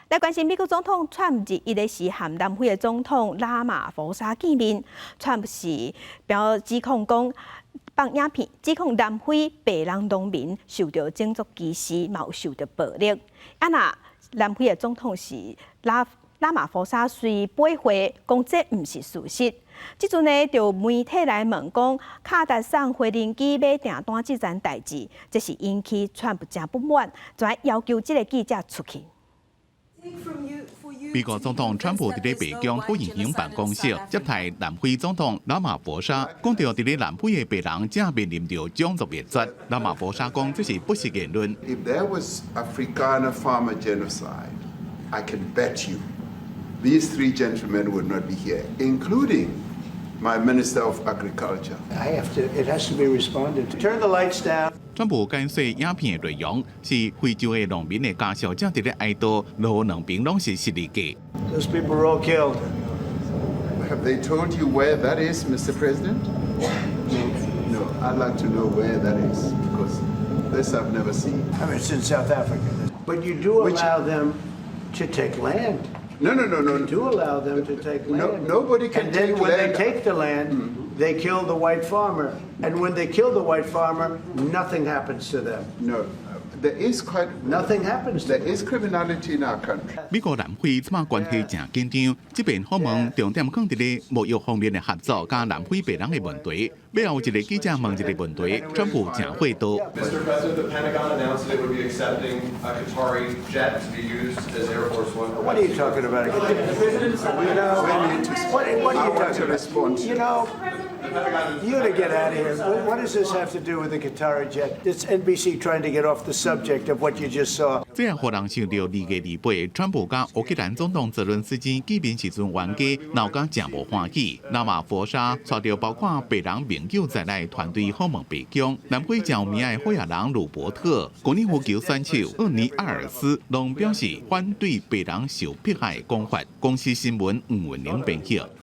来关心美国总统川普日咧是和南非的总统拉马福沙见面，川普是指控讲放影片，指控南非白人农民受到种族歧视，嘛有受到暴力。那南非的总统是拉马福沙虽驳回，讲这毋是事实。即阵呢，就媒体来问讲，卡达送回人机要订单这件代志，这是引起川普真不满，就要求这个记者出去。美国总统川普伫咧白宫讨言行办公室接待南非总统拉马福沙，讲到伫咧南非的白人正面临着种族灭绝。拉马福沙讲这是不实言论。If there was Afrikaner farmer genocide, I can bet you these three gentlemen would not be here, including my Minister of Agriculture. It has to be responded to. Turn the lights down. 川普解说影片的内容是非洲的农民的家属正伫咧哀悼，老两边拢是失利家。Those people were all killed. Have they told you where that is, Mr. President? No, I'd like to know where that is, because this I've never seen. I mean, it's in South Africa. But you do allow them to take land. No. You do allow them to take land. Nobody can and then take when land. they take the land, they kill the white farmer. And when they kill the white farmer, nothing happens to them. No, there is quite Nothing happens to there them. is criminality in our country. 美国南非即马关系正紧张，这边访问重点放伫咧贸易方面的合作，加南非白人的问题。尾后一个记者问一个问题，川普正会多。Mr. President, the Pentagon announced that it would be accepting a Qatari jet to be used as Air Force One. What are you talking about? You know, what are you talking about? You know, you got to get out of here. What does this have to do with the Qatari jet? It's NBC trying to get off the subject of what you just saw. 这样互人想到2月28，川普甲乌克兰总统泽伦斯基见面时阵，冤家闹甲真无欢喜。拉马福沙带着包括白人盟友在内团队访问白宫，南非有名的好野人鲁伯特、公认足球选手厄尼阿尔斯，拢表示反对白人受迫害的讲法。公司新闻黄文玲编译。